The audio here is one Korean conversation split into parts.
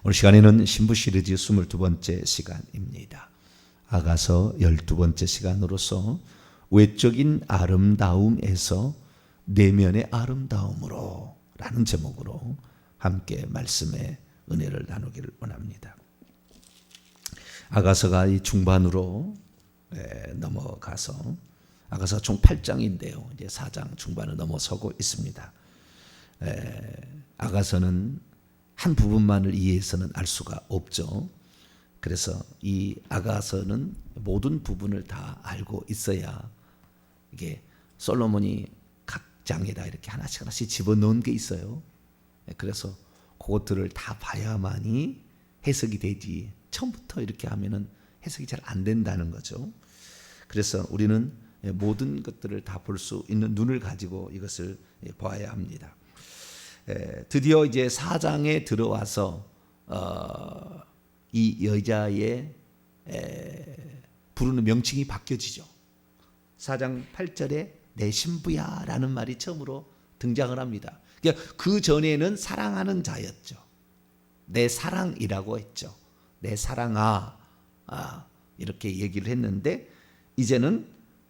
오늘 시간에는 신부 시리즈 22번째 시간입니다. 아가서 12번째 시간으로서 외적인 아름다움에서 내면의 아름다움으로 라는 제목으로 함께 말씀의 은혜를 나누기를 원합니다. 아가서가 이 중반으로 넘어가서 아가서 총 8장인데요. 이제 4장 중반을 넘어서고 있습니다. 아가서는 한 부분만을 이해해서는 알 수가 없죠. 그래서 이 아가서는 모든 부분을 다 알고 있어야 이게 솔로몬이 각 장에다 이렇게 하나씩 집어넣은 게 있어요. 그래서 그것들을 다 봐야만이 해석이 되지. 처음부터 이렇게 하면은 해석이 잘 안 된다는 거죠. 그래서 우리는 모든 것들을 다 볼 수 있는 눈을 가지고 이것을 봐야 합니다. 드디어 이제 4장에 들어와서 이 여자의 부르는 명칭이 바뀌어지죠. 4장 8절에 내 신부야 라는 말이 처음으로 등장을 합니다. 그러니까 그 전에는 사랑하는 자였죠. 내 사랑이라고 했죠. 내 사랑아 이렇게 얘기를 했는데 이제는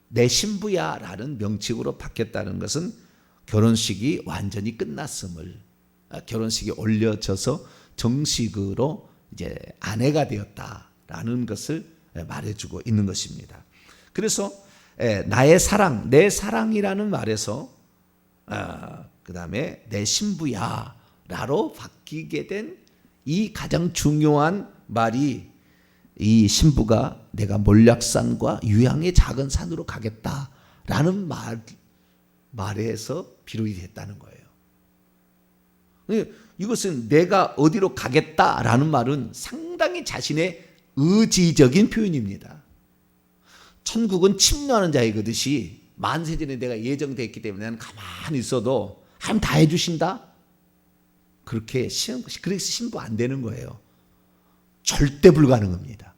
내 신부야 라는 명칭으로 바뀌었다는 것은 결혼식이 완전히 끝났음을, 결혼식이 올려져서 정식으로 이제 아내가 되었다라는 것을 말해주고 있는 것입니다. 그래서 나의 사랑, 내 사랑이라는 말에서 그 다음에 내 신부야라로 바뀌게 된 이 가장 중요한 말이 이 신부가 내가 몰약산과 유향의 작은 산으로 가겠다라는 말에서 비롯이 됐다는 거예요. 이것은 내가 어디로 가겠다라는 말은 상당히 자신의 의지적인 표현입니다. 천국은 침노하는 자의 거듯이 만세전에 내가 예정되어 있기 때문에 나는 가만히 있어도 하면 다 해주신다? 그래서 신부 안 되는 거예요. 절대 불가능합니다.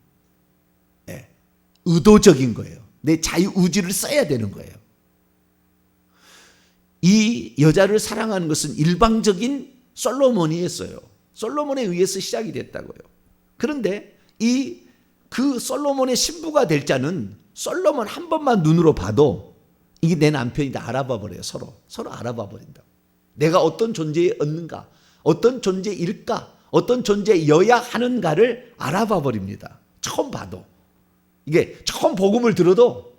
의도적인 거예요. 내 자유의지를 써야 되는 거예요. 이 여자를 사랑하는 것은 일방적인 솔로몬이 했어요. 솔로몬에 의해서 시작이 됐다고요. 그런데 그 솔로몬의 신부가 될 자는 솔로몬 한 번만 눈으로 봐도 이게 내 남편이다 알아봐 버려요. 서로 알아봐 버린다. 내가 어떤 존재였는가, 어떤 존재일까, 어떤 존재여야 하는가를 알아봐 버립니다. 처음 봐도. 이게 처음 복음을 들어도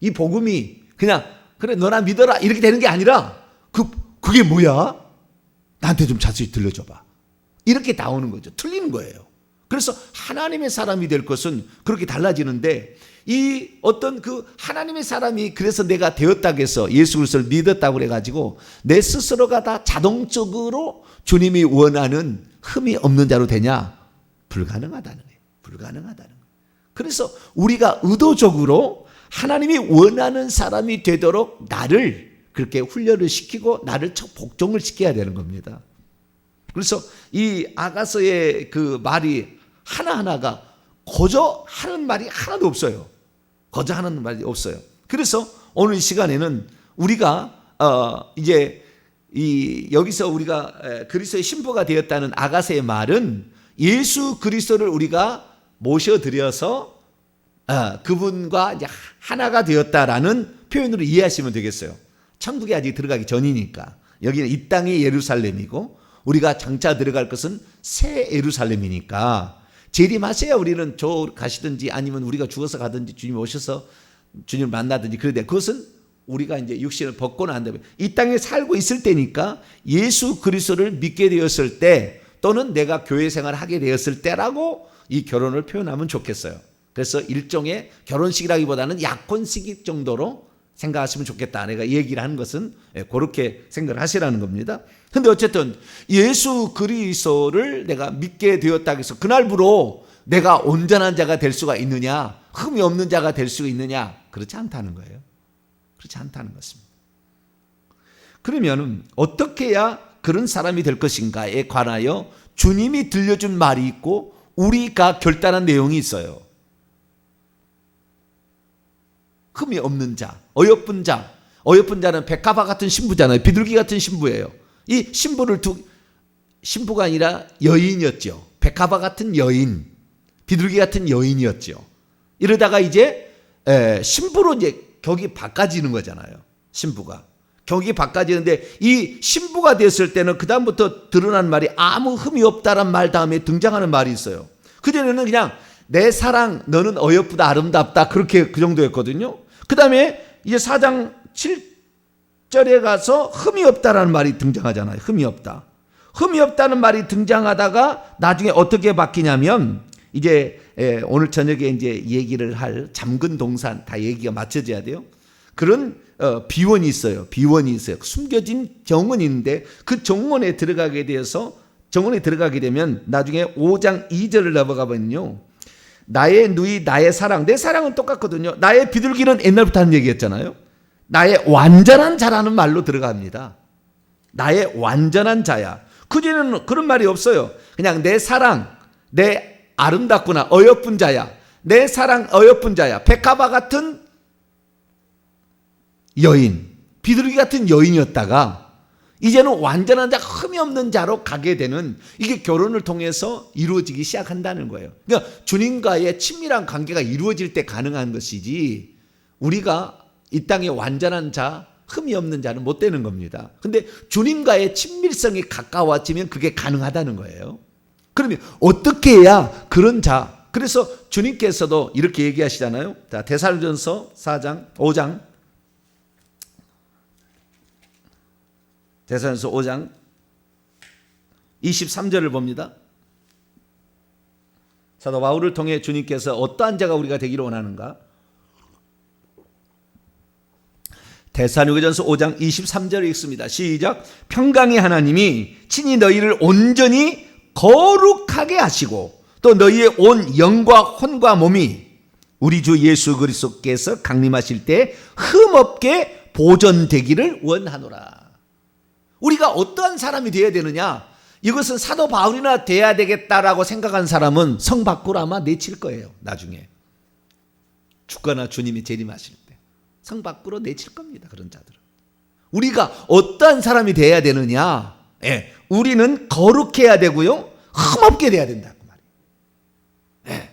이 복음이 그냥 그래 너나 믿어라 이렇게 되는 게 아니라 그게 뭐야? 나한테 좀 자세히 들려줘봐. 이렇게 나오는 거죠. 틀리는 거예요. 그래서 하나님의 사람이 될 것은 그렇게 달라지는데 이 어떤 그 하나님의 사람이 그래서 내가 되었다고 해서 예수 그리스도를 믿었다고 그래가지고 내 스스로가 다 자동적으로 주님이 원하는 흠이 없는 자로 되냐? 불가능하다는 거예요. 불가능하다는 거예요. 그래서 우리가 의도적으로 하나님이 원하는 사람이 되도록 나를 그렇게 훈련을 시키고 나를 복종을 시켜야 되는 겁니다. 그래서 이 아가서의 그 말이 하나하나가 거저 하는 말이 하나도 없어요. 거저 하는 말이 없어요. 그래서 오늘 시간에는 우리가 이제 여기서 우리가 그리스도의 신부가 되었다는 아가서의 말은 예수 그리스도를 우리가 모셔드려서 그분과 이제 하나가 되었다라는 표현으로 이해하시면 되겠어요. 천국에 아직 들어가기 전이니까. 여기는 이 땅이 예루살렘이고 우리가 장차 들어갈 것은 새 예루살렘이니까 재림하셔야 우리는 저 가시든지 아니면 우리가 죽어서 가든지 주님 오셔서 주님을 만나든지 그런데 그것은 우리가 이제 육신을 벗고 난 다음에 이 땅에 살고 있을 때니까 예수 그리스도를 믿게 되었을 때 또는 내가 교회 생활을 하게 되었을 때라고 이 결혼을 표현하면 좋겠어요. 그래서 일종의 결혼식이라기보다는 약혼식 정도로 생각하시면 좋겠다. 내가 얘기를 하는 것은 그렇게 생각을 하시라는 겁니다. 근데 어쨌든 예수 그리스도를 내가 믿게 되었다고 해서 그날부로 내가 온전한 자가 될 수가 있느냐, 흠이 없는 자가 될 수 있느냐, 그렇지 않다는 거예요. 그렇지 않다는 것입니다. 그러면 어떻게 해야 그런 사람이 될 것인가에 관하여 주님이 들려준 말이 있고 우리가 결단한 내용이 있어요. 흠이 없는 자, 어여쁜 자. 어여쁜 자는 백합화 같은 신부잖아요. 비둘기 같은 신부예요. 이 신부가 아니라 여인이었죠. 백합화 같은 여인, 비둘기 같은 여인이었죠. 이러다가 이제 신부로 이제 격이 바꿔지는 거잖아요. 신부가 격이 바꿔지는데, 이 신부가 됐을 때는 그 다음부터 드러난 말이 아무 흠이 없다란 말 다음에 등장하는 말이 있어요. 그전에는 그냥 내 사랑 너는 어여쁘다 아름답다 그렇게 그 정도였거든요. 그 다음에 이제 4장 7절에 가서 흠이 없다라는 말이 등장하잖아요. 흠이 없다. 흠이 없다는 말이 등장하다가 나중에 어떻게 바뀌냐면, 이제 오늘 저녁에 이제 얘기를 할 잠근 동산 다 얘기가 맞춰져야 돼요. 그런 비원이 있어요. 비원이 있어요. 숨겨진 정원이 있는데, 그 정원에 들어가게 되면 나중에 5장 2절을 넘어가 보면요, 나의 누이 나의 사랑, 내 사랑은 똑같거든요. 나의 비둘기는 옛날부터 하는 얘기였잖아요. 나의 완전한 자라는 말로 들어갑니다. 나의 완전한 자야. 그전에는 그런 말이 없어요. 그냥 내 사랑, 내 아름답구나 어여쁜 자야, 내 사랑 어여쁜 자야, 백합화 같은 여인, 비둘기 같은 여인이었다가 이제는 완전한 자, 흠이 없는 자로 가게 되는, 이게 결혼을 통해서 이루어지기 시작한다는 거예요. 그러니까 주님과의 친밀한 관계가 이루어질 때 가능한 것이지, 우리가 이 땅에 완전한 자, 흠이 없는 자는 못 되는 겁니다. 근데 주님과의 친밀성이 가까워지면 그게 가능하다는 거예요. 그러면 어떻게 해야 그런 자, 그래서 주님께서도 이렇게 얘기하시잖아요. 자, 데살로니가전서 5장 데살로니가전서 5장 23절을 봅니다. 사도 바울을 통해 주님께서 어떠한 자가 우리가 되기를 원하는가? 데살로니가전서 5장 23절을 읽습니다. 시작. 평강의 하나님이 친히 너희를 온전히 거룩하게 하시고 또 너희의 온 영과 혼과 몸이 우리 주 예수 그리스도께서 강림하실 때 흠없게 보존되기를 원하노라. 우리가 어떠한 사람이 되어야 되느냐? 이것은 사도 바울이나 돼야 되겠다라고 생각한 사람은 성 밖으로 아마 내칠 거예요. 나중에 죽거나 주님이 재림하실 때 성 밖으로 내칠 겁니다. 그런 자들은. 우리가 어떠한 사람이 돼야 되느냐? 우리는 거룩해야 되고요, 흠없게 돼야 된다고 말이에요.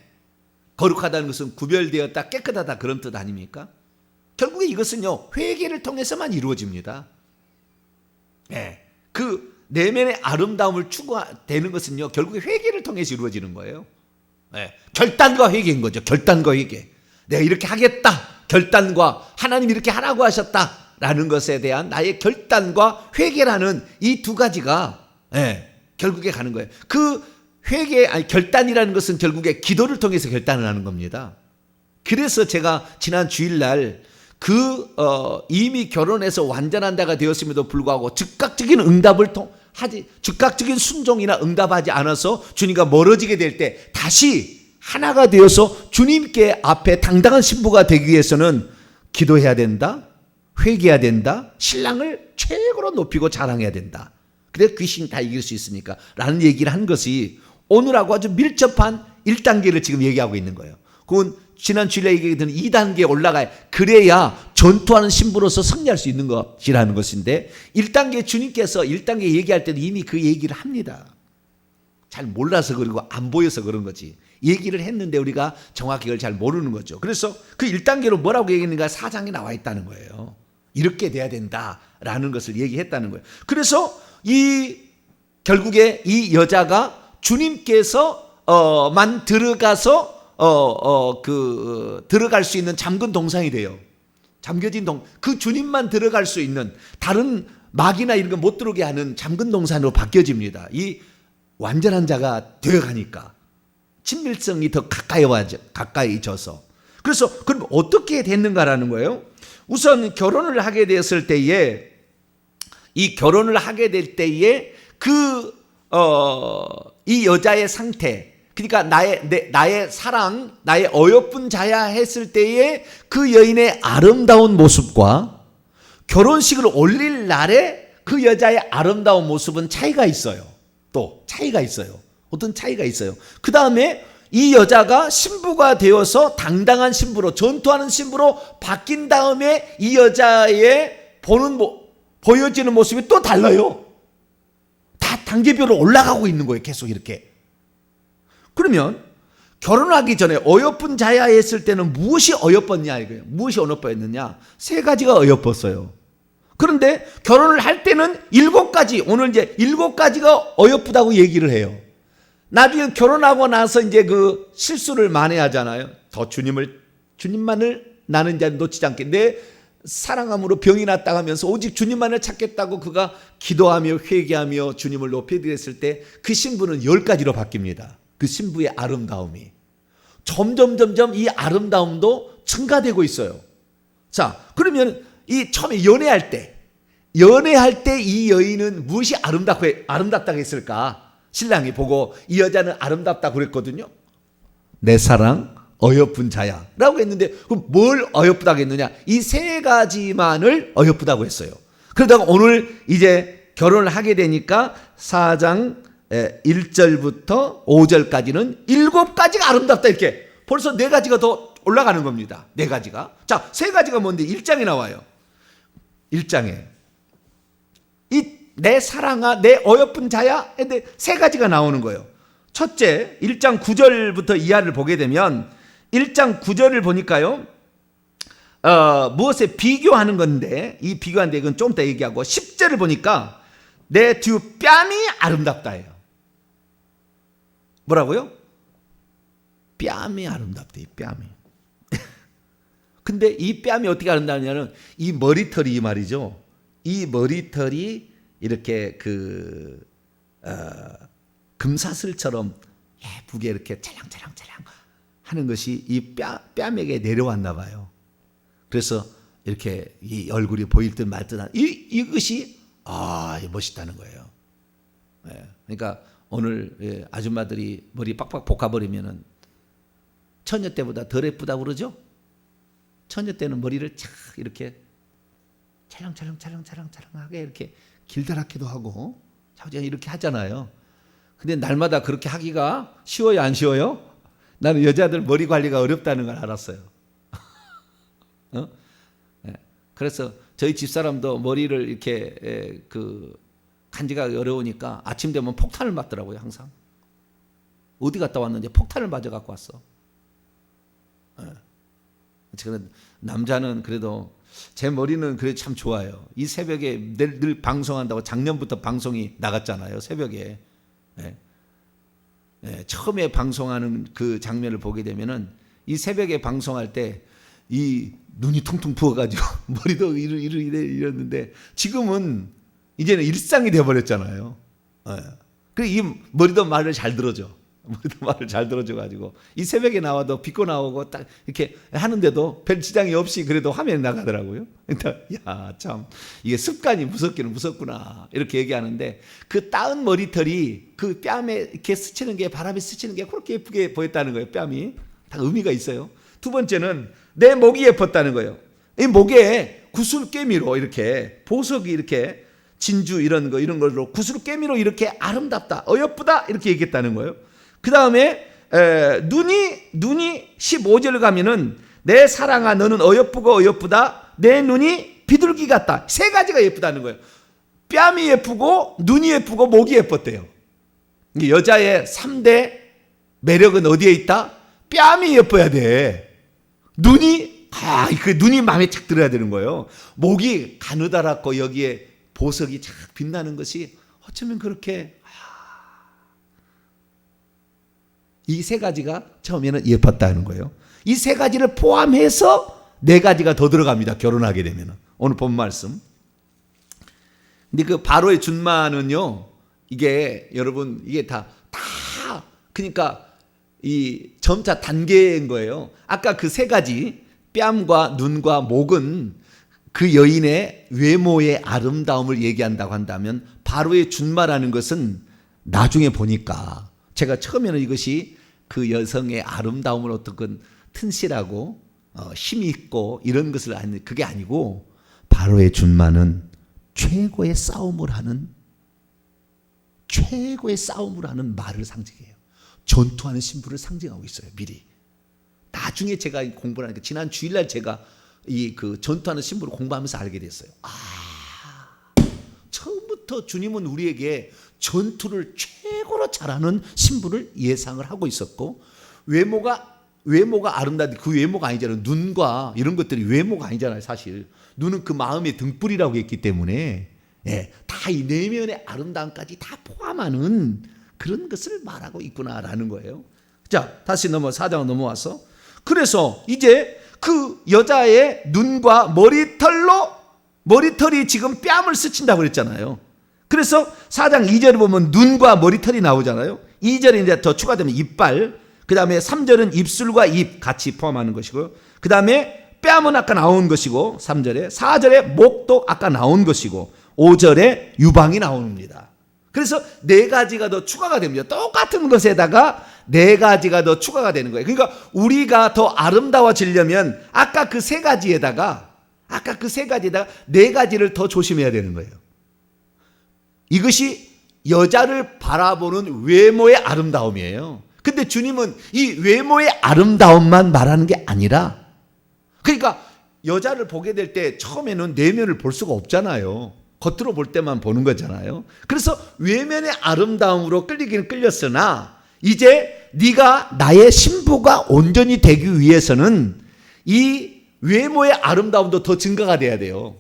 거룩하다는 것은 구별되었다, 깨끗하다 그런 뜻 아닙니까? 결국에 이것은요, 회개를 통해서만 이루어집니다. 그 내면의 아름다움을 추구되는 것은요, 결국에 회개를 통해서 이루어지는 거예요. 결단과 회개인 거죠. 결단과 회개. 내가 이렇게 하겠다. 결단과 하나님 이렇게 하라고 하셨다라는 것에 대한 나의 결단과 회개라는 이 두 가지가 결국에 가는 거예요. 그 회개, 결단이라는 것은 결국에 기도를 통해서 결단을 하는 겁니다. 그래서 제가 지난 주일날 이미 결혼해서 완전한 자가 되었음에도 불구하고 즉각적인 즉각적인 순종이나 응답하지 않아서 주님과 멀어지게 될 때 다시 하나가 되어서 주님께 앞에 당당한 신부가 되기 위해서는 기도해야 된다, 회개해야 된다, 신랑을 최고로 높이고 자랑해야 된다. 그래서 귀신 다 이길 수 있으니까 라는 얘기를 한 것이 오늘하고 아주 밀접한 1단계를 지금 얘기하고 있는 거예요. 그건 지난 주일에 얘기했던 2단계에 올라가야, 그래야 전투하는 신부로서 승리할 수 있는 것이라는 것인데, 1단계 주님께서 1단계 얘기할 때도 이미 그 얘기를 합니다. 잘 몰라서 그러고 안 보여서 그런 거지. 얘기를 했는데 우리가 정확히 그걸 잘 모르는 거죠. 그래서 그 1단계로 뭐라고 얘기했는가 4장에 나와 있다는 거예요. 이렇게 돼야 된다라는 것을 얘기했다는 거예요. 그래서 결국에 이 여자가 주님께서만 들어가서 들어갈 수 있는 잠근 동산이 돼요. 잠겨진 그 주님만 들어갈 수 있는, 다른 막이나 이런 거 못 들어오게 하는 잠근 동산으로 바뀌어집니다. 이 완전한 자가 되어가니까 친밀성이 더 가까이져서. 그래서 그럼 어떻게 됐는가라는 거예요. 우선 결혼을 하게 되었을 때에, 이 결혼을 하게 될 때에 이 여자의 상태, 그러니까 나의 사랑, 나의 어여쁜 자야 했을 때에 그 여인의 아름다운 모습과 결혼식을 올릴 날에 그 여자의 아름다운 모습은 차이가 있어요. 또 차이가 있어요. 어떤 차이가 있어요. 그 다음에 이 여자가 신부가 되어서 당당한 신부로, 전투하는 신부로 바뀐 다음에 이 여자의 보여지는 모습이 또 달라요. 다 단계별로 올라가고 있는 거예요. 계속 이렇게. 그러면 결혼하기 전에 어여쁜 자야 했을 때는 무엇이 어여뻤냐 이거예요. 무엇이 어여뻤느냐? 세 가지가 어여뻤어요. 그런데 결혼을 할 때는 7가지, 오늘 이제 7가지가 어여쁘다고 얘기를 해요. 나중에 결혼하고 나서 이제 그 실수를 만회하잖아요. 더 주님만을 나는 이제 놓치지 않게 내 사랑함으로 병이 났다 하면서 오직 주님만을 찾겠다고 그가 기도하며 회개하며 주님을 높여드렸을 때 그 신부는 10가지로 바뀝니다. 그 신부의 아름다움이 점점 이 아름다움도 증가되고 있어요. 자, 그러면 이 처음에 연애할 때 이 여인은 무엇이 아름답다고 했을까? 신랑이 보고 이 여자는 아름답다고 그랬거든요. 내 사랑 어여쁜 자야 라고 했는데 그럼 뭘 어여쁘다고 했느냐? 이 3가지만을 어여쁘다고 했어요. 그러다가 오늘 이제 결혼을 하게 되니까 4장 1절부터 5절까지는 7가지가 아름답다 이렇게 벌써 4가지가 더 올라가는 겁니다. 4가지가. 자, 3가지가 뭔데? 1장에 나와요. 1장에 이 내 사랑아 내 어여쁜 자야 근데 3가지가 나오는 거예요. 첫째 1장 9절부터 이하를 보게 되면 1장 9절을 보니까요 무엇에 비교하는 건데 이 비교하는데 이건 좀 더 얘기하고 10절을 보니까 내 두 뺨이 아름답다예요. 뭐라고요? 뺨이 아름답대. 이 뺨이. 근데 이 뺨이 어떻게 아름다우냐면 이 머리털이 이 말이죠. 이 머리털이 이렇게 금사슬처럼 예쁘게 이렇게 찰랑찰랑찰랑 하는 것이 이 뺨에게 내려왔나 봐요. 그래서 이렇게 이 얼굴이 보일 듯 말 듯한 이것이 멋있다는 거예요. 그러니까 오늘 아줌마들이 머리 빡빡 볶아버리면은 처녀 때보다 덜 예쁘다고 그러죠? 처녀 때는 머리를 착 이렇게 찰랑찰랑하게 이렇게 길다랗게도 하고 이렇게 하잖아요. 근데 날마다 그렇게 하기가 쉬워요, 안 쉬워요? 나는 여자들 머리 관리가 어렵다는 걸 알았어요. 그래서 저희 집사람도 머리를 이렇게 간지가 어려우니까 아침 되면 폭탄을 맞더라고요, 항상. 어디 갔다 왔는지 폭탄을 맞아 갖고 왔어. 남자는 그래도 제 머리는 그래도 참 좋아요. 이 새벽에 늘 방송한다고 작년부터 방송이 나갔잖아요. 새벽에. 처음에 방송하는 그 장면을 보게 되면은 이 새벽에 방송할 때 이 눈이 퉁퉁 부어가지고 머리도 이랬는데 지금은 이제는 일상이 돼버렸잖아요. 그리고 이 머리도 말을 잘 들어줘. 머리도 말을 잘 들어줘가지고 이 새벽에 나와도 비꼬 나오고 딱 이렇게 하는데도 별 지장이 없이 그래도 화면에 나가더라고요. 그러니까 야, 참 이게 습관이 무섭기는 무섭구나 이렇게 얘기하는데 그 따은 머리털이 그 뺨에 이렇게 스치는 게 바람이 스치는 게 그렇게 예쁘게 보였다는 거예요. 뺨이 다 의미가 있어요. 두 번째는 내 목이 예뻤다는 거예요. 이 목에 구슬깨미로 이렇게 보석이 이렇게 진주 이런 걸로 구슬깨미로 이렇게 아름답다, 어여쁘다 이렇게 얘기했다는 거예요. 그 다음에 눈이 15절 가면은 내 사랑아 너는 어여쁘고 어여쁘다 내 눈이 비둘기 같다. 3가지가 예쁘다는 거예요. 뺨이 예쁘고 눈이 예쁘고 목이 예뻤대요. 여자의 3대 매력은 어디에 있다? 뺨이 예뻐야 돼. 그 눈이 마음에 착 들어야 되는 거예요. 목이 가느다랗고 여기에 보석이 착 빛나는 것이 어쩌면 그렇게 이 3가지가 처음에는 예뻤다는 거예요. 이 3가지를 포함해서 4가지가 더 들어갑니다. 결혼하게 되면. 오늘 본 말씀. 근데 그 바로의 준마는요. 이게 여러분 이게 다 그러니까 이 점차 단계인 거예요. 아까 그 3가지 뺨과 눈과 목은 그 여인의 외모의 아름다움을 얘기한다고 한다면 바로의 준마라는 것은 나중에 보니까 제가 처음에는 이것이 그 여성의 아름다움을 어떻게 튼실하고 힘이 있고 이런 것을 아는 그게 아니고 바로의 준마는 최고의 싸움을 하는 말을 상징해요. 전투하는 신부를 상징하고 있어요. 미리. 나중에 제가 공부를 하니까 지난 주일날 제가 이 그 전투하는 신부를 공부하면서 알게 됐어요. 처음부터 때부터 주님은 우리에게 전투를 최고로 잘하는 신부를 예상을 하고 있었고, 외모가 아름다운데 그 외모가 아니잖아요. 눈과 이런 것들이 외모가 아니잖아요. 사실 눈은 그 마음의 등불이라고 했기 때문에 다 이 내면의 아름다움까지 다 포함하는 그런 것을 말하고 있구나라는 거예요. 자, 다시 4장 넘어와서, 그래서 이제 그 여자의 눈과 머리털이 지금 뺨을 스친다고 그랬잖아요. 그래서 4장 2절에 보면 눈과 머리털이 나오잖아요. 2절에 이제 더 추가되면 이빨, 그 다음에 3절은 입술과 입 같이 포함하는 것이고, 그 다음에 뺨은 아까 나온 것이고 3절에, 4절에 목도 아까 나온 것이고, 5절에 유방이 나옵니다. 그래서 4가지가 더 추가가 됩니다. 똑같은 것에다가 4가지가 더 추가가 되는 거예요. 그러니까 우리가 더 아름다워지려면 아까 그 3가지에다가 4가지를 더 조심해야 되는 거예요. 이것이 여자를 바라보는 외모의 아름다움이에요. 근데 주님은 이 외모의 아름다움만 말하는 게 아니라, 그러니까 여자를 보게 될 때 처음에는 내면을 볼 수가 없잖아요. 겉으로 볼 때만 보는 거잖아요. 그래서 외면의 아름다움으로 끌리기는 끌렸으나, 이제 네가 나의 신부가 온전히 되기 위해서는 이 외모의 아름다움도 더 증가가 돼야 돼요.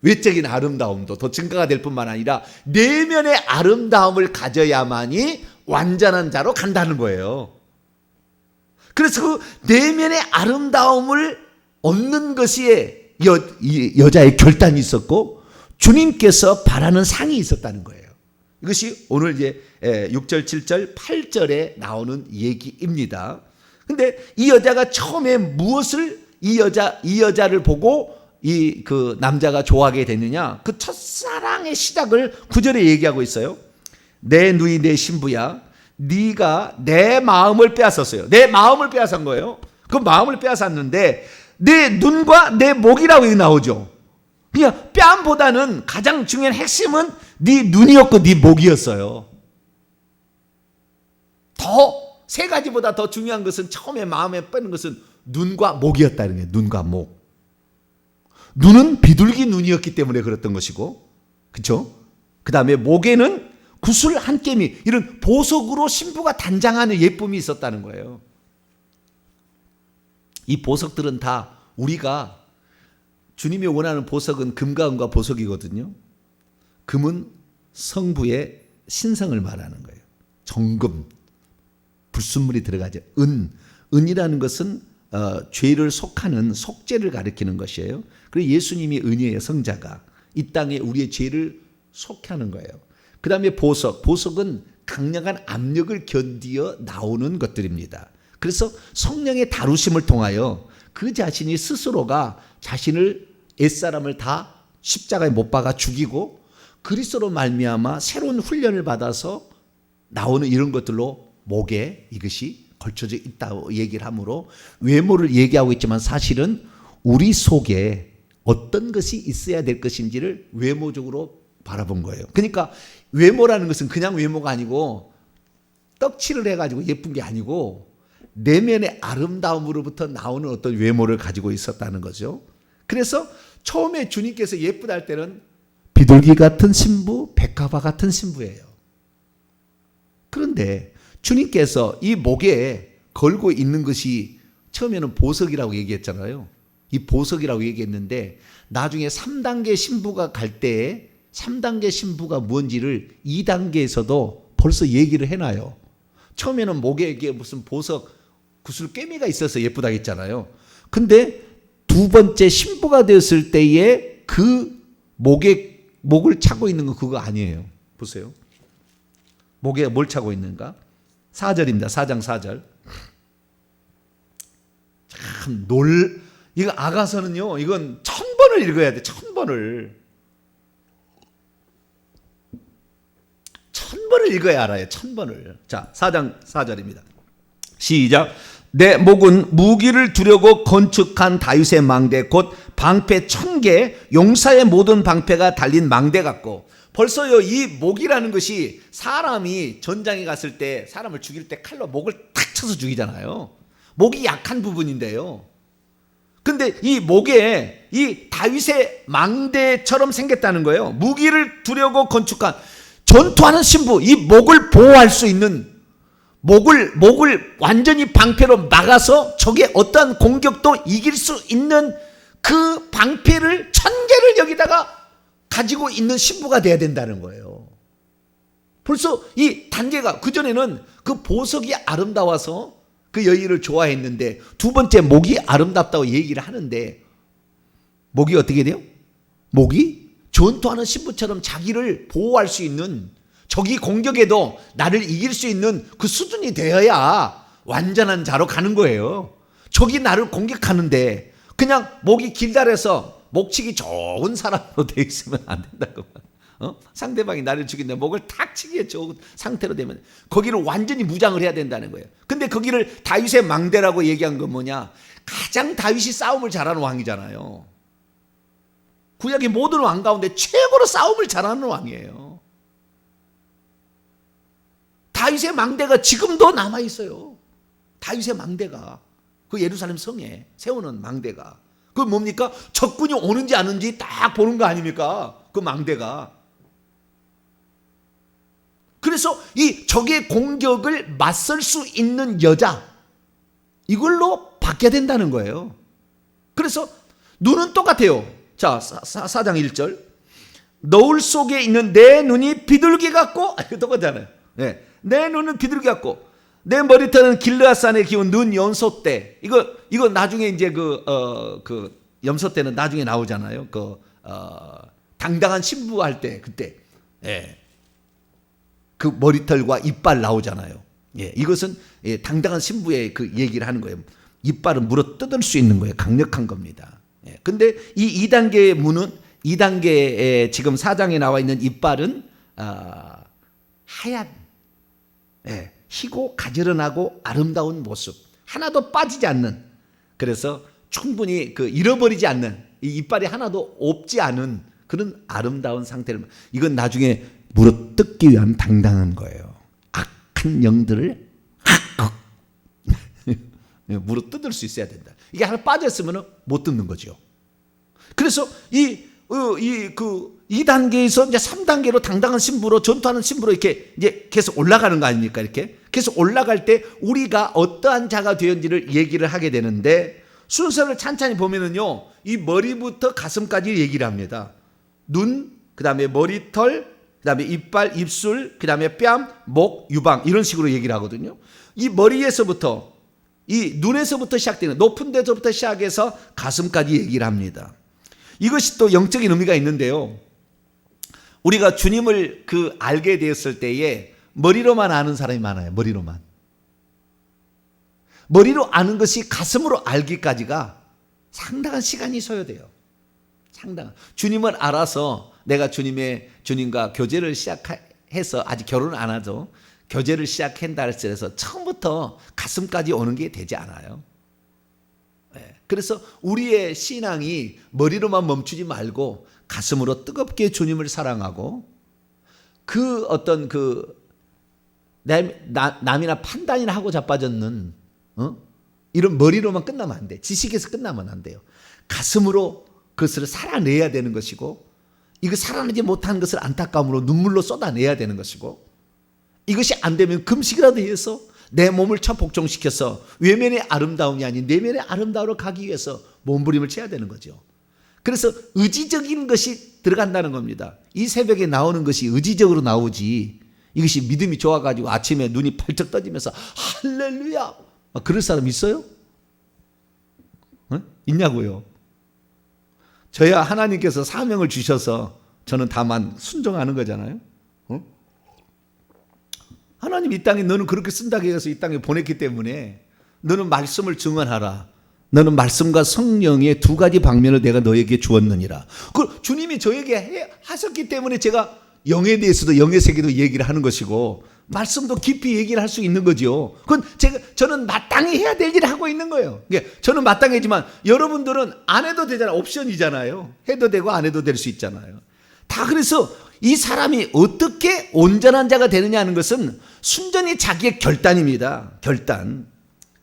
외적인 아름다움도 더 증가가 될 뿐만 아니라 내면의 아름다움을 가져야만이 완전한 자로 간다는 거예요. 그래서 그 내면의 아름다움을 얻는 것이 여자의 결단이 있었고, 주님께서 바라는 상이 있었다는 거예요. 이것이 오늘 이제 6절, 7절, 8절에 나오는 얘기입니다. 근데 이 여자가 처음에 무엇을 이 여자를 보고 그 남자가 좋아하게 됐느냐? 그 첫사랑의 시작을 9절에 얘기하고 있어요. 내 누이 내 신부야, 네가 내 마음을 빼앗았어요. 내 마음을 빼앗은 거예요. 그 마음을 빼앗았는데 내 눈과 내 목이라고 나오죠. 그냥 뺨보다는 가장 중요한 핵심은 네 눈이었고 네 목이었어요. 더 3가지보다 더 중요한 것은, 처음에 마음에 빼는 것은 눈과 목이었다는 거예요. 눈과 목. 눈은 비둘기 눈이었기 때문에 그랬던 것이고, 그렇죠? 그 다음에 목에는 구슬 한 개미, 이런 보석으로 신부가 단장하는 예쁨이 있었다는 거예요. 이 보석들은 다 우리가, 주님이 원하는 보석은 금과 은과 보석이거든요. 금은 성부의 신성을 말하는 거예요. 정금, 불순물이 들어가죠. 은이라는 것은 죄를 속하는 속죄를 가리키는 것이에요. 그리고 예수님이 은이에요. 성자가 이 땅에 우리의 죄를 속하는 거예요. 그 다음에 보석은 강력한 압력을 견디어 나오는 것들입니다. 그래서 성령의 다루심을 통하여 그 자신이 스스로가 자신을, 옛사람을 다 십자가에 못 박아 죽이고 그리스도로 말미암아 새로운 훈련을 받아서 나오는 이런 것들로 목에 이것이 걸쳐져 있다고 얘기를 하므로 외모를 얘기하고 있지만, 사실은 우리 속에 어떤 것이 있어야 될 것인지를 외모적으로 바라본 거예요. 그러니까 외모라는 것은 그냥 외모가 아니고 떡칠을 해가지고 예쁜 게 아니고 내면의 아름다움으로부터 나오는 어떤 외모를 가지고 있었다는 거죠. 그래서 처음에 주님께서 예쁘다 할 때는 비둘기 같은 신부, 백합화 같은 신부예요. 그런데 주님께서 이 목에 걸고 있는 것이 처음에는 보석이라고 얘기했잖아요. 이 보석이라고 얘기했는데 나중에 3단계 신부가 갈 때에 3단계 신부가 뭔지를 2단계에서도 벌써 얘기를 해놔요. 처음에는 목에 이게 무슨 보석, 구슬 꿰미가 있어서 예쁘다고 했잖아요. 근데 2번째 신부가 되었을 때에 그 목을 차고 있는 건 그거 아니에요. 보세요. 목에 뭘 차고 있는가? 4절입니다. 4장 4절. 참 이거 아가서는요, 이건 1000번을 읽어야 돼. 1000번을. 1000번을 읽어야 알아요. 1000번을. 자, 4장 4절입니다. 시작. 내 목은 무기를 두려고 건축한 다윗의 망대, 곧 방패 1000개, 용사의 모든 방패가 달린 망대 같고. 벌써요, 이 목이라는 것이 사람이 전장에 갔을 때 사람을 죽일 때 칼로 목을 탁 쳐서 죽이잖아요. 목이 약한 부분인데요. 근데 이 목에 이 다윗의 망대처럼 생겼다는 거예요. 무기를 두려고 건축한, 전투하는 신부, 이 목을 보호할 수 있는, 목을 완전히 방패로 막아서 적의 어떠한 공격도 이길 수 있는 그 방패를 1000개를 여기다가 가지고 있는 신부가 돼야 된다는 거예요. 벌써 이 단계가, 그전에는 그 보석이 아름다워서 그 여인을 좋아했는데, 두 번째 목이 아름답다고 얘기를 하는데, 목이 어떻게 돼요? 목이 전투하는 신부처럼 자기를 보호할 수 있는, 적이 공격해도 나를 이길 수 있는 그 수준이 되어야 완전한 자로 가는 거예요. 적이 나를 공격하는데 그냥 목이 길다래서 목치기 좋은 사람으로 되어 있으면 안 된다고. 상대방이 나를 죽인데 목을 탁 치기에 좋은 상태로 되면 거기를 완전히 무장을 해야 된다는 거예요. 근데 거기를 다윗의 망대라고 얘기한 건 뭐냐? 가장 다윗이 싸움을 잘하는 왕이잖아요. 구약의 모든 왕 가운데 최고로 싸움을 잘하는 왕이에요. 다윗의 망대가 지금도 남아있어요. 다윗의 망대가, 그 예루살렘 성에 세우는 망대가, 그 뭡니까? 적군이 오는지 안 오는지 딱 보는 거 아닙니까? 그 망대가. 그래서 이 적의 공격을 맞설 수 있는 여자, 이걸로 바뀌어야 된다는 거예요. 그래서 눈은 똑같아요. 자, 4장 1절. 너울 속에 있는 내 눈이 비둘기 같고, 이거 똑같잖아요. 네. 내 눈은 비둘기 같고 내 머리털은 길르앗산에 기운 눈 염소떼. 이거 나중에 이제 그 염소떼는 나중에 나오잖아요. 당당한 신부할 때 그때, 예. 그 머리털과 이빨 나오잖아요. 예. 이것은 당당한 신부의 그 얘기를 하는 거예요. 이빨은 물어 뜯을 수 있는 거예요. 강력한 겁니다. 예. 근데 이 2단계의 문은, 2단계에 지금 4장에 나와 있는 이빨은 하얀, 예, 희고 가지런하고 아름다운 모습, 하나도 빠지지 않는, 그래서 충분히 잃어버리지 않는, 이 이빨이 하나도 없지 않은 그런 아름다운 상태를, 이건 나중에 물어 뜯기 위한 당당한 거예요. 악한 영들을 물어 뜯을 수 있어야 된다. 이게 하나 빠졌으면 못 뜯는 거죠. 그래서 이 2단계에서 이제 3단계로 당당한 신부로, 전투하는 신부로 이렇게 이제 계속 올라가는 거 아닙니까? 이렇게 계속 올라갈 때 우리가 어떠한 자가 되었는지를 얘기를 하게 되는데, 순서를 찬찬히 보면은요, 이 머리부터 가슴까지 얘기를 합니다. 눈, 그 다음에 머리털, 그 다음에 이빨, 입술, 그 다음에 뺨, 목, 유방, 이런 식으로 얘기를 하거든요. 이 머리에서부터, 이 눈에서부터 시작되는, 높은 데서부터 시작해서 가슴까지 얘기를 합니다. 이것이 또 영적인 의미가 있는데요. 우리가 주님을 알게 되었을 때에 머리로만 아는 사람이 많아요. 머리로만. 머리로 아는 것이 가슴으로 알기까지가 상당한 시간이 소요돼요. 상당한. 주님을 알아서 내가 주님과 교제를 시작해서, 아직 결혼을 안 하죠. 교제를 시작한다 해서 처음부터 가슴까지 오는 게 되지 않아요. 그래서 우리의 신앙이 머리로만 멈추지 말고 가슴으로 뜨겁게 주님을 사랑하고, 남이나 판단이나 하고 자빠졌는 이런 머리로만 끝나면 안 돼. 지식에서 끝나면 안 돼요. 가슴으로 그것을 살아내야 되는 것이고, 이거 살아내지 못한 것을 안타까움으로 눈물로 쏟아내야 되는 것이고, 이것이 안 되면 금식이라도 해서 내 몸을 복종시켜서 외면의 아름다움이 아닌 내면의 아름다움으로 가기 위해서 몸부림을 쳐야 되는 거죠. 그래서 의지적인 것이 들어간다는 겁니다. 이 새벽에 나오는 것이 의지적으로 나오지, 이것이 믿음이 좋아가지고 아침에 눈이 펄쩍 떠지면서 할렐루야, 그럴 사람 있어요? 있냐고요? 저야 하나님께서 사명을 주셔서 저는 다만 순종하는 거잖아요. 하나님 이 땅에 너는 그렇게 쓴다고 해서 이 땅에 보냈기 때문에 너는 말씀을 증언하라. 너는 말씀과 성령의 두 가지 방면을 내가 너에게 주었느니라. 그 주님이 저에게 하셨기 때문에 제가 영에 대해서도, 영의 세계도 얘기를 하는 것이고, 말씀도 깊이 얘기를 할 수 있는 거죠. 그건 저는 마땅히 해야 될 일을 하고 있는 거예요. 저는 마땅하지만 여러분들은 안 해도 되잖아요. 옵션이잖아요. 해도 되고 안 해도 될 수 있잖아요. 다. 그래서 이 사람이 어떻게 온전한 자가 되느냐 하는 것은 순전히 자기의 결단입니다. 결단.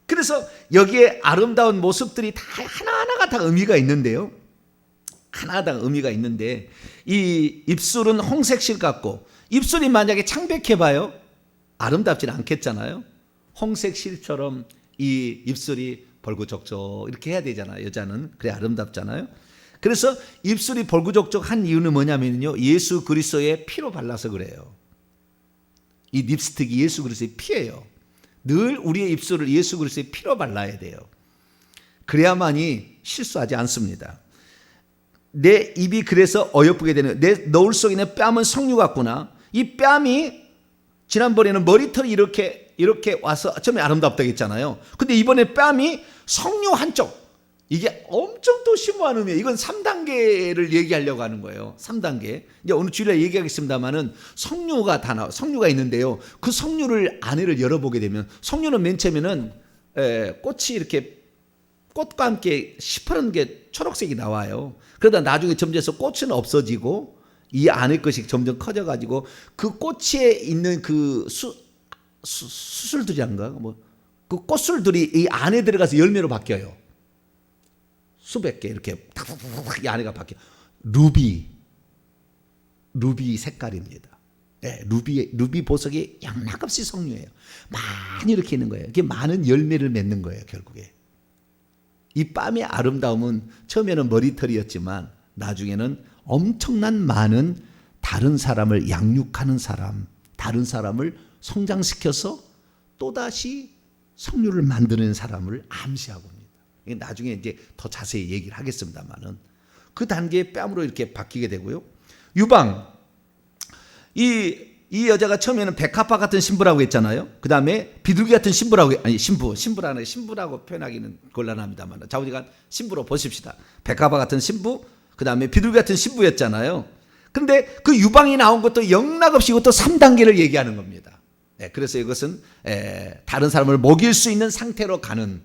그래서 여기에 아름다운 모습들이 다 하나하나가 다 의미가 있는데요. 하나하나 의미가 있는데 이 입술은 홍색실 같고 입술이 만약에 창백해봐요. 아름답지는 않겠잖아요. 홍색실처럼 이 입술이 벌구적적 이렇게 해야 되잖아요. 여자는 그래 아름답잖아요. 그래서 입술이 벌구적적한 이유는 뭐냐면요, 예수 그리스도의 피로 발라서 그래요. 이 립스틱이 예수 그리스도의 피예요. 늘 우리의 입술을 예수 그리스도의 피로 발라야 돼요. 그래야만이 실수하지 않습니다. 내 입이 그래서 어여쁘게 되는, 내 너울 속에 있는 뺨은 석류 같구나. 이 뺨이 지난번에는 머리털이 이렇게 와서 처음에 아름답다고 했잖아요. 근데 이번에 뺨이 석류 한쪽, 이게 엄청 또 심오한 의미예요. 이건 3단계를 얘기하려고 하는 거예요. 3단계. 이제 오늘 주일에 얘기하겠습니다만은 석류가 있는데요. 그 석류를 안에를 열어보게 되면, 석류는 맨 처음에는 꽃이 이렇게 꽃과 함께 시퍼런 게 초록색이 나와요. 그러다 나중에 점점 꽃은 없어지고 이 안에 것이 점점 커져가지고 그 꽃에 있는 그 수술들이란가 그 꽃술들이 이 안에 들어가서 열매로 바뀌어요. 수백 개 이렇게 이 안에가 바뀌어. 루비 색깔입니다. 네, 루비 보석이 양락없이 석류예요. 많이 이렇게 있는 거예요. 이게 많은 열매를 맺는 거예요. 결국에 이 뺨의 아름다움은 처음에는 머리털이었지만 나중에는 엄청난 많은 다른 사람을 양육하는 사람, 다른 사람을 성장시켜서 또다시 석류를 만드는 사람을 암시하고 있습니다. 나중에 이제 더 자세히 얘기를 하겠습니다만은 그 단계의 뺨으로 이렇게 바뀌게 되고요. 유방, 이 여자가 처음에는 백합화 같은 신부라고 했잖아요. 그 다음에 비둘기 같은 신부라고 표현하기는 곤란합니다만 자우지간 신부로 보십시다. 백합화 같은 신부, 그 다음에 비둘기 같은 신부였잖아요. 그런데 그 유방이 나온 것도 영락없이 이것도 3단계를 얘기하는 겁니다. 네, 그래서 이것은 다른 사람을 먹일 수 있는 상태로 가는,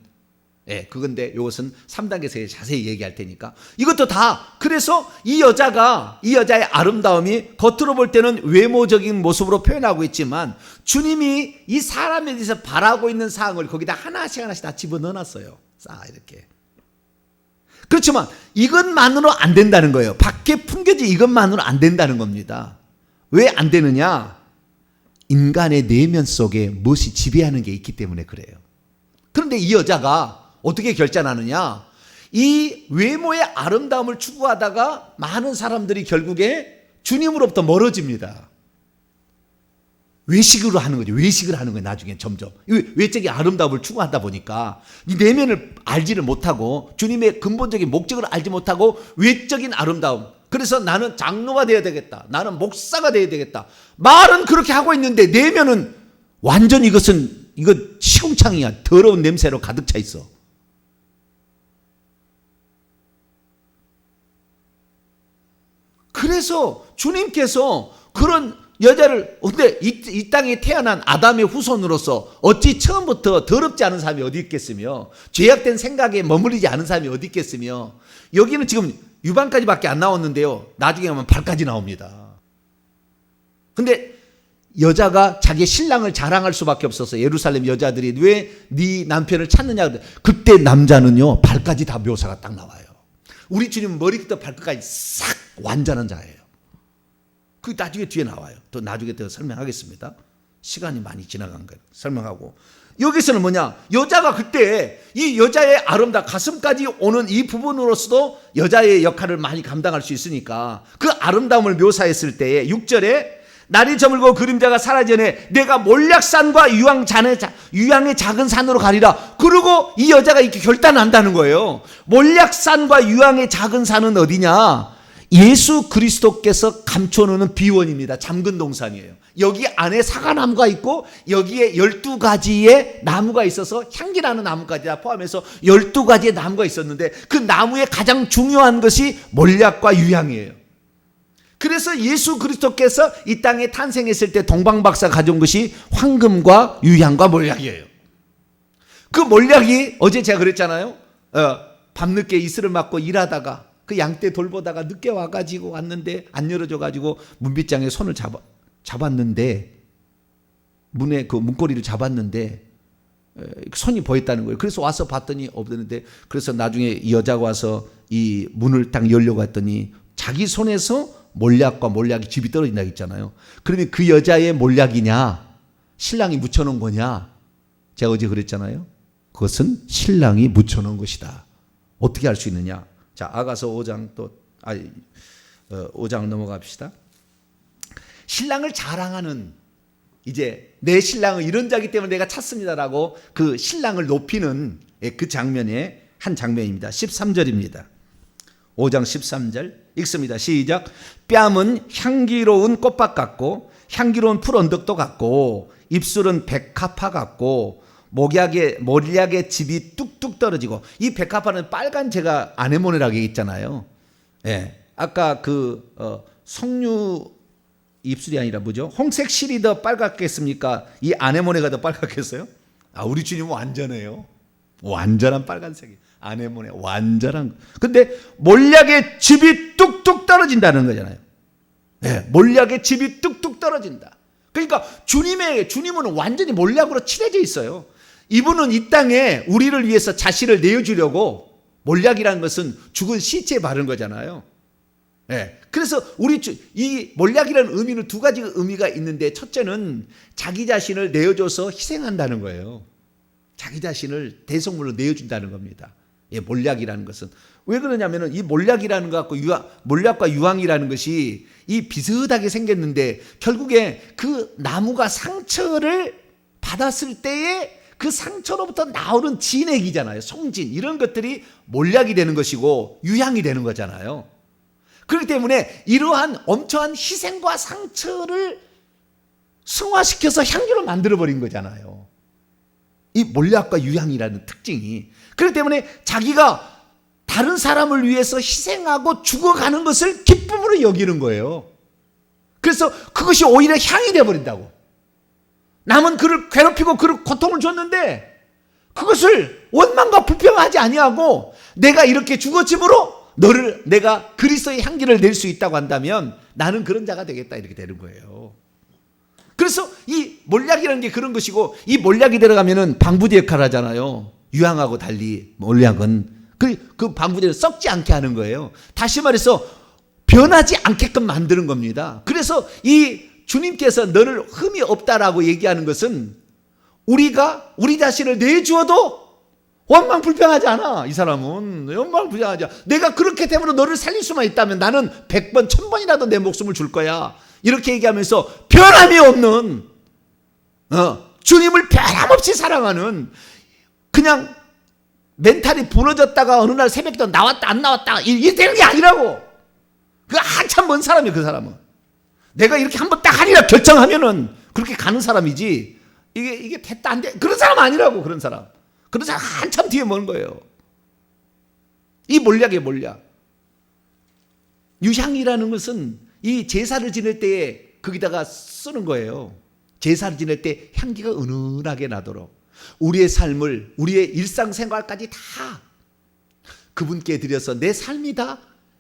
그건데 이것은 3단계에서 자세히 얘기할 테니까 이것도 다. 그래서 이 여자의 아름다움이 겉으로 볼 때는 외모적인 모습으로 표현하고 있지만 주님이 이 사람에 대해서 바라고 있는 사항을 거기다 하나씩 다 집어넣어놨어요. 이렇게. 그렇지만 이것만으로 안 된다는 거예요. 밖에 풍겨진 이것만으로 안 된다는 겁니다. 왜 안 되느냐? 인간의 내면 속에 무엇이 지배하는 게 있기 때문에 그래요. 그런데 이 여자가 어떻게 결단하느냐? 이 외모의 아름다움을 추구하다가 많은 사람들이 결국에 주님으로부터 멀어집니다. 외식을 하는 거죠. 외식을 하는 거예요. 나중에 점점 외적인 아름다움을 추구하다 보니까 이 내면을 알지를 못하고 주님의 근본적인 목적을 알지 못하고 외적인 아름다움, 그래서 나는 장로가 되어야 되겠다, 나는 목사가 되어야 되겠다, 말은 그렇게 하고 있는데 내면은 완전히 이거 시궁창이야. 더러운 냄새로 가득 차 있어. 그래서 주님께서 그런 여자를, 근데 이 땅에 태어난 아담의 후손으로서 어찌 처음부터 더럽지 않은 사람이 어디 있겠으며 죄악된 생각에 머무르지 않은 사람이 어디 있겠으며, 여기는 지금 유방까지밖에 안 나왔는데요, 나중에 가면 발까지 나옵니다. 근데 여자가 자기 신랑을 자랑할 수밖에 없어서 예루살렘 여자들이 왜 네 남편을 찾느냐, 그때 남자는요 발까지 다 묘사가 딱 나와요. 우리 주님은 머리부터 발끝까지 싹 완전한 자예요. 그 나중에 뒤에 나와요. 또 나중에 더 설명하겠습니다. 시간이 많이 지나간 거예요. 설명하고 여기서는 뭐냐, 여자가 그때 이 여자의 아름다움, 가슴까지 오는 이 부분으로서도 여자의 역할을 많이 감당할 수 있으니까 그 아름다움을 묘사했을 때에 6절에 날이 저물고 그림자가 사라지네 내가 몰약산과 유양의 작은 산으로 가리라. 그리고 이 여자가 이렇게 결단한다는 거예요. 몰약산과 유양의 작은 산은 어디냐? 예수 그리스도께서 감춰놓는 비원입니다. 잠근 동산이에요. 여기 안에 사과나무가 있고 여기에 12가지의 나무가 있어서 향기나는 나무까지 다 포함해서 12가지의 나무가 있었는데 그 나무의 가장 중요한 것이 몰약과 유향이에요. 그래서 예수 그리스도께서 이 땅에 탄생했을 때 동방박사 가져온 것이 황금과 유향과 몰약이에요. 그 몰약이 어제 제가 그랬잖아요. 밤늦게 이슬을 맞고 일하다가 그 양떼 돌보다가 늦게 와가지고 왔는데 안 열어줘가지고 문빗장에 손을 잡았는데 문에 그 문고리를 잡았는데 손이 보였다는 거예요. 그래서 와서 봤더니 없는데, 그래서 나중에 이 여자가 와서 이 문을 딱 열려고 했더니 자기 손에서 몰약이 집이 떨어진다고 했잖아요. 그러면 그 여자의 몰약이냐, 신랑이 묻혀놓은 거냐? 제가 어제 그랬잖아요. 그것은 신랑이 묻혀놓은 것이다. 어떻게 알 수 있느냐? 자, 아가서 5장 5장 넘어갑시다. 신랑을 자랑하는, 이제 내 신랑은 이런 자기 때문에 내가 찾습니다라고 그 신랑을 높이는 그 장면의 한 장면입니다. 13절입니다. 5장 13절 읽습니다. 시작. 뺨은 향기로운 꽃밭 같고 향기로운 풀 언덕도 같고 입술은 백합화 같고 몰약의 즙이 뚝뚝 떨어지고, 이 백합화는 빨간, 제가 아네모네라고 얘기했잖아요. 예. 아까 석류 입술이 아니라 뭐죠? 홍색 실이 더 빨갛겠습니까? 이 아네모네가 더 빨갛겠어요? 우리 주님은 완전해요. 완전한 빨간색이. 아네모네 완전한. 근데 몰약의 즙이 뚝뚝 떨어진다는 거잖아요. 네, 몰약의 즙이 뚝뚝 떨어진다. 그러니까 주님은 완전히 몰약으로 칠해져 있어요. 이분은 이 땅에 우리를 위해서 자신을 내어주려고, 몰약이라는 것은 죽은 시체에 바른 거잖아요. 네. 그래서 이 몰약이라는 의미는 두 가지 의미가 있는데, 첫째는 자기 자신을 내어줘서 희생한다는 거예요. 자기 자신을 대속물로 내어준다는 겁니다. 예, 몰약이라는 것은. 왜 그러냐면은 이 몰약이라는 것 갖고 몰약과 유황이라는 것이 이 비슷하게 생겼는데, 결국에 그 나무가 상처를 받았을 때에 그 상처로부터 나오는 진액이잖아요. 송진, 이런 것들이 몰약이 되는 것이고 유향이 되는 거잖아요. 그렇기 때문에 이러한 엄청난 희생과 상처를 승화시켜서 향기로 만들어버린 거잖아요. 이 몰약과 유향이라는 특징이. 그렇기 때문에 자기가 다른 사람을 위해서 희생하고 죽어가는 것을 기쁨으로 여기는 거예요. 그래서 그것이 오히려 향이 되어버린다고. 남은 그를 괴롭히고 그를 고통을 줬는데 그것을 원망과 불평하지 아니하고, 내가 이렇게 죽어짐으로 내가 그리스도의 향기를 낼 수 있다고 한다면 나는 그런 자가 되겠다, 이렇게 되는 거예요. 그래서 이 몰약이라는 게 그런 것이고, 이 몰약이 들어가면은 방부제 역할을 하잖아요. 유황하고 달리 몰약은 그 방부제를 썩지 않게 하는 거예요. 다시 말해서 변하지 않게끔 만드는 겁니다. 그래서 이 주님께서 너를 흠이 없다라고 얘기하는 것은, 우리가 우리 자신을 내주어도 원망 불평하지 않아. 이 사람은 원망 불평하지 않아. 내가 그렇게 되므로 너를 살릴 수만 있다면 나는 100번 1000번이라도 내 목숨을 줄 거야, 이렇게 얘기하면서 변함이 없는, 주님을 변함없이 사랑하는, 그냥 멘탈이 부러졌다가 어느 날 새벽에 나왔다 안 나왔다 이게 되는 게 아니라고. 그 한참 먼 사람이에요. 그 사람은 내가 이렇게 한번 딱 하리라 결정하면은 그렇게 가는 사람이지, 이게 됐다 안 돼, 그런 사람 아니라고. 그런 사람 한참 뒤에 먼 거예요. 이 몰약이에요, 몰약. 유향이라는 것은 이 제사를 지낼 때에 거기다가 쓰는 거예요. 제사를 지낼 때 향기가 은은하게 나도록, 우리의 삶을, 우리의 일상생활까지 다 그분께 드려서 내 삶이 다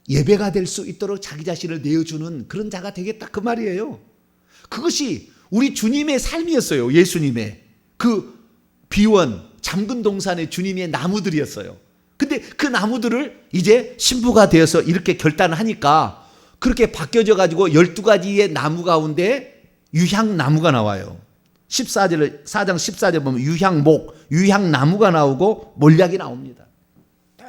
예배가 될 수 있도록 자기 자신을 내어주는 그런 자가 되겠다, 그 말이에요. 그것이 우리 주님의 삶이었어요. 예수님의 그 비원 잠근 동산의 주님의 나무들이었어요. 근데 그 나무들을 이제 신부가 되어서 이렇게 결단을 하니까 그렇게 바뀌어져 가지고 12가지의 나무 가운데 유향나무가 나와요. 4장 14절 보면 유향목, 유향나무가 나오고 몰약이 나옵니다.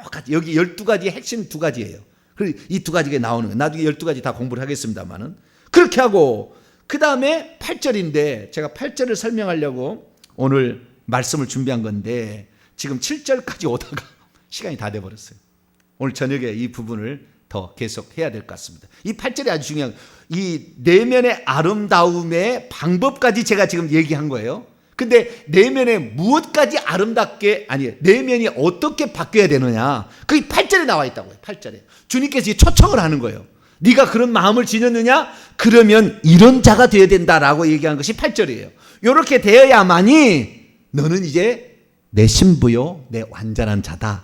똑같이 여기 12가지의 핵심 두 가지예요. 그리고 이 두 가지가 나오는 거예요. 나중에 12가지 다 공부를 하겠습니다만은. 그렇게 하고 그 다음에 8절인데, 제가 8절을 설명하려고 오늘 말씀을 준비한 건데 지금 7절까지 오다가 시간이 다 돼버렸어요. 오늘 저녁에 이 부분을 더 계속 해야 될 것 같습니다. 이 8절이 아주 중요한, 이 내면의 아름다움의 방법까지 제가 지금 얘기한 거예요. 근데 내면에 무엇까지 아름답게, 아니 내면이 어떻게 바뀌어야 되느냐, 그게 8절에 나와 있다고요. 8절에 주님께서 초청을 하는 거예요. 네가 그런 마음을 지녔느냐? 그러면 이런 자가 되어야 된다라고 얘기한 것이 8절이에요. 이렇게 되어야만이 너는 이제 내 신부요, 내 완전한 자다,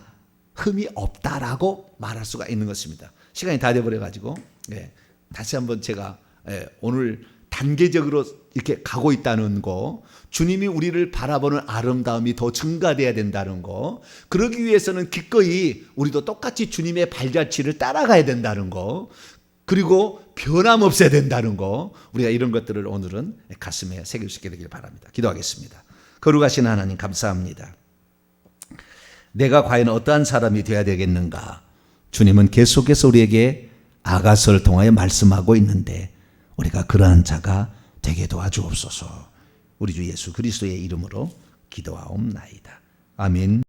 흠이 없다라고 말할 수가 있는 것입니다. 시간이 다 돼버려가지고 다시 한번 제가 오늘 단계적으로 이렇게 가고 있다는 거, 주님이 우리를 바라보는 아름다움이 더 증가돼야 된다는 거, 그러기 위해서는 기꺼이 우리도 똑같이 주님의 발자취를 따라가야 된다는 거, 그리고 변함없어야 된다는 거, 우리가 이런 것들을 오늘은 가슴에 새길 수 있게 되길 바랍니다. 기도하겠습니다. 거룩하신 하나님 감사합니다. 내가 과연 어떠한 사람이 되어야 되겠는가? 주님은 계속해서 우리에게 아가서를 통하여 말씀하고 있는데 우리가 그러한 자가 되게 도와주옵소서. 우리 주 예수 그리스도의 이름으로 기도하옵나이다. 아멘.